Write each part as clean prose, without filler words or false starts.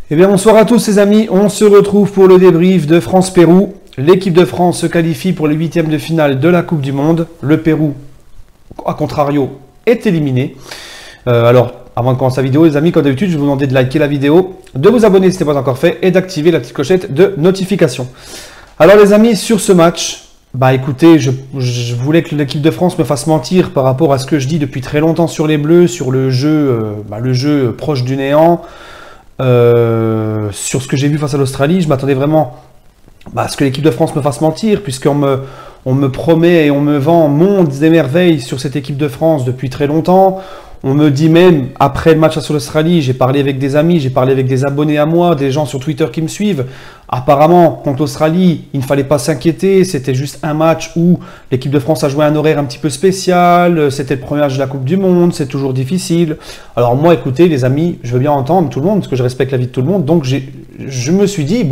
Eh bien bonsoir à tous les amis, on se retrouve pour le débrief de France-Pérou. L'équipe de France se qualifie pour les huitièmes de finale de la Coupe du Monde. Le Pérou, à contrario, est éliminé. Alors, avant de commencer la vidéo, les amis, comme d'habitude, je vais vous demander de liker la vidéo, de vous abonner si ce n'est pas encore fait et d'activer la petite clochette de notification. Alors les amis, sur ce match, écoutez, je voulais que l'équipe de France me fasse mentir par rapport à ce que je dis depuis très longtemps sur les Bleus, sur le jeu proche du néant. Sur ce que j'ai vu face à l'Australie, je m'attendais vraiment à ce que l'équipe de France me fasse mentir, puisqu'on me promet et on me vend mondes et merveilles sur cette équipe de France depuis très longtemps. On me dit même, après le match face à l'Australie, j'ai parlé avec des amis, j'ai parlé avec des abonnés à moi, des gens sur Twitter qui me suivent. Apparemment, contre l'Australie, il ne fallait pas s'inquiéter, c'était juste un match où l'équipe de France a joué un horaire un petit peu spécial, c'était le premier match de la Coupe du Monde, c'est toujours difficile. Alors moi, écoutez les amis, je veux bien entendre tout le monde, parce que je respecte la vie de tout le monde, donc je me suis dit,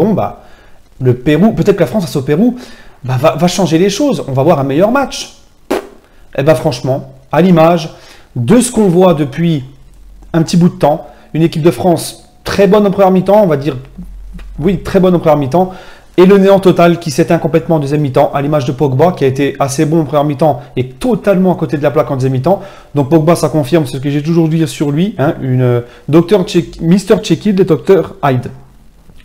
le Pérou, peut-être que la France face au Pérou, va changer les choses, on va voir un meilleur match. Et franchement, à l'image de ce qu'on voit depuis un petit bout de temps, une équipe de France très bonne en première mi-temps, on va dire, oui, très bonne en première mi-temps, et le néant total qui s'éteint complètement en deuxième mi-temps, à l'image de Pogba, qui a été assez bon en première mi-temps et totalement à côté de la plaque en deuxième mi-temps. Donc Pogba, ça confirme ce que j'ai toujours dit sur lui, hein, Mr. Jekyll et Dr. Hyde.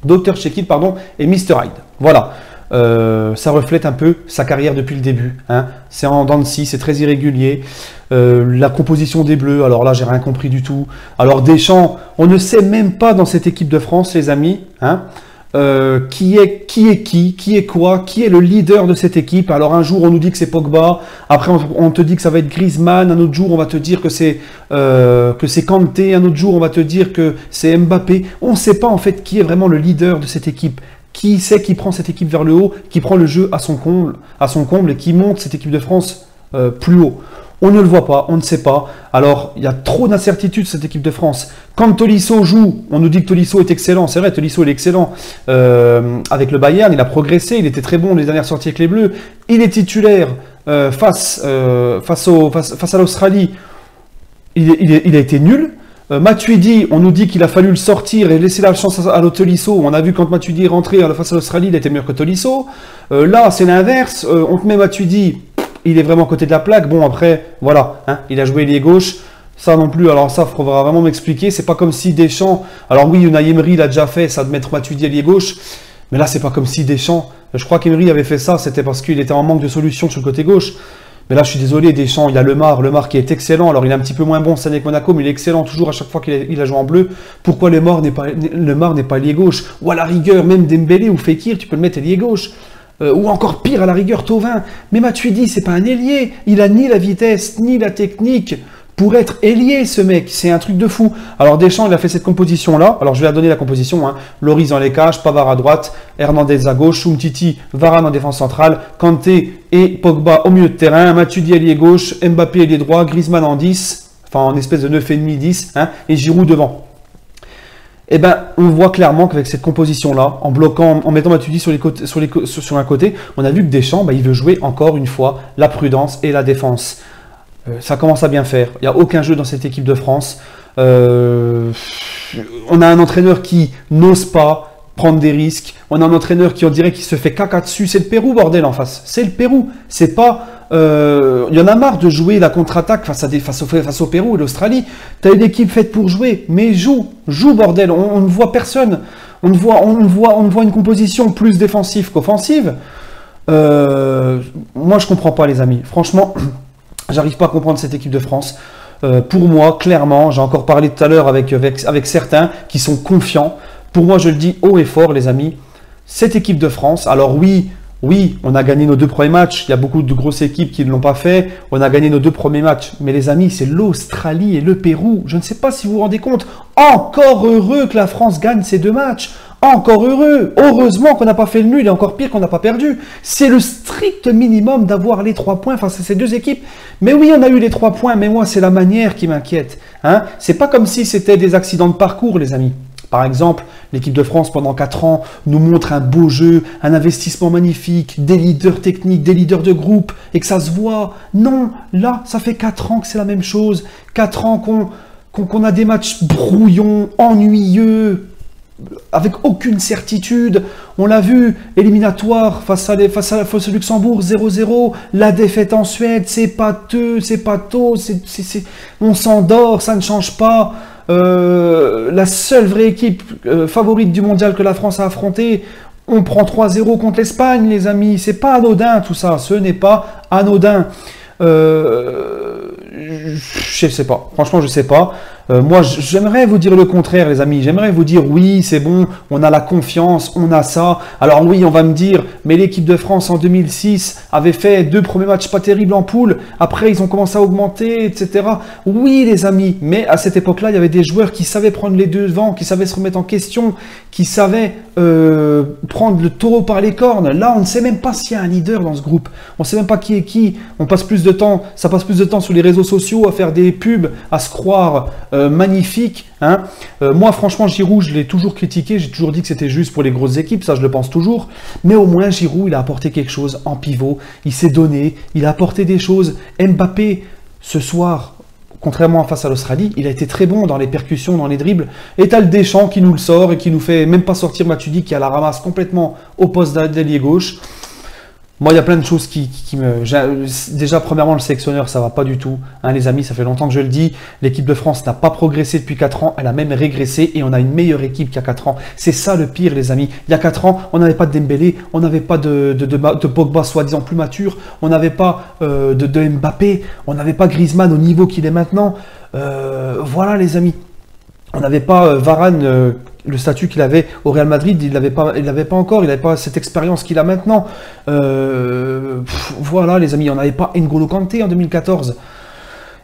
Dr. Jekyll, pardon, et Mr. Hyde. Voilà. Ça reflète un peu sa carrière depuis le début. Hein. C'est en dents de scie, c'est très irrégulier. La composition des Bleus, alors là, j'ai rien compris du tout. Alors Deschamps, on ne sait même pas dans cette équipe de France, les amis, hein, qui est quoi, qui est le leader de cette équipe. Alors un jour, on nous dit que c'est Pogba, après on te dit que ça va être Griezmann, un autre jour, on va te dire que c'est Kanté, un autre jour, on va te dire que c'est Mbappé. On ne sait pas en fait qui est vraiment le leader de cette équipe. Qui c'est qui prend cette équipe vers le haut, qui prend le jeu à son comble et qui monte cette équipe de France plus haut. On ne le voit pas, on ne sait pas. Alors, il y a trop d'incertitudes cette équipe de France. Quand Tolisso joue, on nous dit que Tolisso est excellent. C'est vrai, Tolisso il est excellent. Avec le Bayern, il a progressé, il était très bon les dernières sorties avec les Bleus. Il est titulaire face à l'Australie. Il a été nul. Matuidi, on nous dit qu'il a fallu le sortir et laisser la chance à Tolisso. On a vu quand Matuidi est rentré face à l'Australie, il était meilleur que Tolisso. Là, c'est l'inverse. On te met Matuidi, il est vraiment à côté de la plaque. Bon, après, voilà, hein, il a joué ailier gauche. Ça non plus, alors ça, il faudra vraiment m'expliquer. C'est pas comme si Deschamps... Alors oui, Unai Emery l'a déjà fait, ça de mettre Matuidi ailier gauche. Mais là, c'est pas comme si Deschamps... Je crois qu'Emery avait fait ça, c'était parce qu'il était en manque de solution sur le côté gauche. Mais là, je suis désolé, Deschamps, il y a Lemar qui est excellent. Alors, il est un petit peu moins bon cette année avec Monaco, mais il est excellent toujours à chaque fois qu'il a joué en bleu. Pourquoi Lemar n'est pas ailier gauche? Ou à la rigueur, même Dembélé ou Fekir, tu peux le mettre ailier gauche. Ou encore pire, à la rigueur, Thauvin. Mais Matuidi, c'est pas un ailier. Il a ni la vitesse, ni la technique pour être ailier, ce mec. C'est un truc de fou. Alors, Deschamps, il a fait cette composition-là. Alors, je vais la donner la composition. Hein. Loris dans les cages, Pavard à droite, Hernandez à gauche, Umtiti, Varane en défense centrale, Kanté et Pogba au milieu de terrain, Matuidi ailier gauche, Mbappé ailier droit, Griezmann en 10, enfin en espèce de 9,5-10, hein, et Giroud devant. Eh on voit clairement qu'avec cette composition-là, en mettant Matuidi sur un côté, on a vu que Deschamps, il veut jouer encore une fois la prudence et la défense. Ça commence à bien faire. Il n'y a aucun jeu dans cette équipe de France. On a un entraîneur qui n'ose pas prendre des risques. On a un entraîneur qui, on dirait qu'il se fait caca dessus. C'est le Pérou, bordel, en face. C'est le Pérou. C'est pas... Il y en a marre de jouer la contre-attaque face au Pérou et l'Australie. Tu as une équipe faite pour jouer, mais joue, bordel. On ne voit personne. On voit une composition plus défensive qu'offensive. Moi, je comprends pas, les amis. Franchement... J'arrive pas à comprendre cette équipe de France. Pour moi, clairement, j'ai encore parlé tout à l'heure avec certains qui sont confiants. Pour moi, je le dis haut et fort, les amis. Cette équipe de France, alors oui, on a gagné nos 2 premiers matchs. Il y a beaucoup de grosses équipes qui ne l'ont pas fait. On a gagné nos 2 premiers matchs. Mais les amis, c'est l'Australie et le Pérou. Je ne sais pas si vous vous rendez compte. Encore heureux que la France gagne ces 2 matchs. Encore heureux. Heureusement qu'on n'a pas fait le nul et encore pire qu'on n'a pas perdu. C'est le strict minimum d'avoir les 3 points face à ces 2 équipes. Mais oui, on a eu les 3 points, mais moi, c'est la manière qui m'inquiète. Hein, c'est pas comme si c'était des accidents de parcours, les amis. Par exemple, l'équipe de France, pendant 4 ans, nous montre un beau jeu, un investissement magnifique, des leaders techniques, des leaders de groupe, et que ça se voit. Non, là, ça fait 4 ans que c'est la même chose. 4 ans qu'on a des matchs brouillons, ennuyeux. avec aucune certitude. On l'a vu, éliminatoire face à Luxembourg, 0-0. La défaite en Suède, c'est pâteux, c'est pâteau, on s'endort, ça ne change pas. La seule vraie équipe favorite du mondial que la France a affrontée, on prend 3-0 contre l'Espagne, les amis. C'est pas anodin tout ça, ce n'est pas anodin. Je sais pas, franchement je sais pas. Moi j'aimerais vous dire le contraire les amis, j'aimerais vous dire oui c'est bon, on a la confiance, on a ça. Alors oui on va me dire, mais l'équipe de France en 2006 avait fait 2 premiers matchs pas terribles en poule, après ils ont commencé à augmenter etc. Oui les amis, mais à cette époque là il y avait des joueurs qui savaient prendre les devants, qui savaient se remettre en question, qui savaient prendre le taureau par les cornes. Là on ne sait même pas s'il y a un leader dans ce groupe, on ne sait même pas qui est qui, on passe plus de temps, ça passe plus de temps sur les réseaux sociaux à faire des pubs, à se croire magnifique. Hein. Moi, franchement, Giroud, je l'ai toujours critiqué. J'ai toujours dit que c'était juste pour les grosses équipes. Ça, je le pense toujours. Mais au moins, Giroud, il a apporté quelque chose en pivot. Il s'est donné. Il a apporté des choses. Mbappé, ce soir, contrairement à face à l'Australie, il a été très bon dans les percussions, dans les dribbles. Et t'as le Deschamps qui nous le sort et qui nous fait même pas sortir Matuidi, qui a la ramasse complètement au poste d'ailier gauche. Moi, il y a plein de choses qui me... Déjà, premièrement, le sélectionneur, ça va pas du tout. Hein, les amis, ça fait longtemps que je le dis. L'équipe de France n'a pas progressé depuis 4 ans. Elle a même régressé et on a une meilleure équipe qu'il y a 4 ans. C'est ça le pire, les amis. Il y a 4 ans, on n'avait pas de Dembélé, on n'avait pas de Pogba soi-disant plus mature, on n'avait pas de Mbappé, on n'avait pas Griezmann au niveau qu'il est maintenant. Voilà, les amis. On n'avait pas Varane... le statut qu'il avait au Real Madrid, il l'avait pas encore, il n'avait pas cette expérience qu'il a maintenant. Voilà les amis, on n'avait pas N'Golo Kanté en 2014.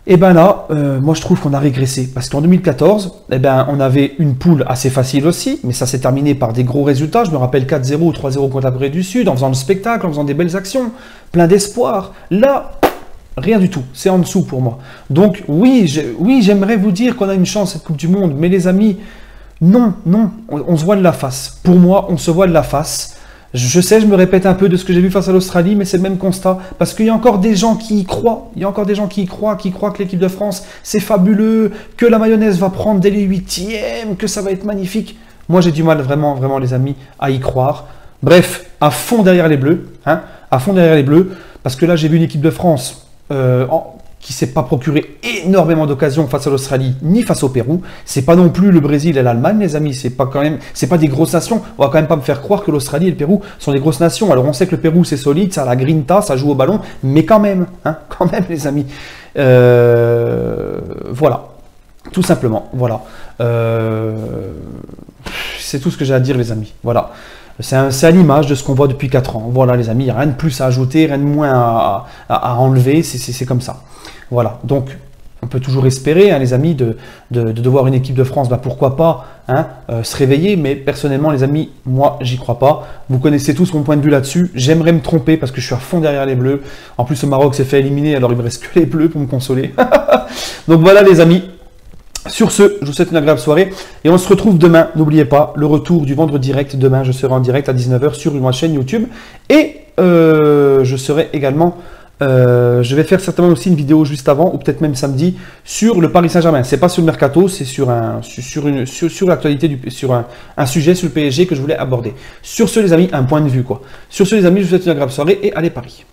Et ben là, moi je trouve qu'on a régressé. Parce qu'en 2014, eh ben, on avait une poule assez facile aussi, mais ça s'est terminé par des gros résultats. Je me rappelle 4-0 ou 3-0 contre la Corée du Sud, en faisant le spectacle, en faisant des belles actions, plein d'espoir. Là, rien du tout, c'est en dessous pour moi. Donc oui, j'aimerais vous dire qu'on a une chance cette Coupe du Monde, mais les amis... Non, on se voit de la face. Pour moi, on se voit de la face. Je sais, je me répète un peu de ce que j'ai vu face à l'Australie, mais c'est le même constat. Parce qu'il y a encore des gens qui y croient. Il y a encore des gens qui y croient, que l'équipe de France, c'est fabuleux, que la mayonnaise va prendre dès les 8e, que ça va être magnifique. Moi, j'ai du mal vraiment, les amis, à y croire. Bref, à fond derrière les Bleus. Hein, à fond derrière les Bleus. Parce que là, j'ai vu une équipe de France... qui ne s'est pas procuré énormément d'occasions face à l'Australie ni face au Pérou. C'est pas non plus le Brésil et l'Allemagne, les amis. C'est pas des grosses nations. On va quand même pas me faire croire que l'Australie et le Pérou sont des grosses nations. Alors on sait que le Pérou c'est solide, ça a la grinta, ça joue au ballon, mais quand même, hein, les amis. Voilà, tout simplement. Voilà. C'est tout ce que j'ai à dire, les amis. Voilà. C'est à l'image de ce qu'on voit depuis 4 ans. Voilà, les amis, il n'y a rien de plus à ajouter, rien de moins à enlever. C'est comme ça. Voilà, donc on peut toujours espérer, hein, les amis, de voir une équipe de France, bah, pourquoi pas hein, se réveiller, mais personnellement, les amis, moi, j'y crois pas. Vous connaissez tous mon point de vue là-dessus. J'aimerais me tromper parce que je suis à fond derrière les Bleus. En plus, le Maroc s'est fait éliminer, alors il me reste que les Bleus pour me consoler. Donc voilà, les amis. Sur ce, je vous souhaite une agréable soirée et on se retrouve demain. N'oubliez pas, le retour du vendredi direct. Demain, je serai en direct à 19 h sur ma chaîne YouTube. Et je serai également... je vais faire certainement aussi une vidéo juste avant, ou peut-être même samedi, sur le Paris Saint-Germain. C'est pas sur le Mercato, c'est sur l'actualité, sur un sujet sur le PSG que je voulais aborder. Sur ce, les amis, un point de vue, quoi. Sur ce, les amis, je vous souhaite une agréable soirée et allez Paris.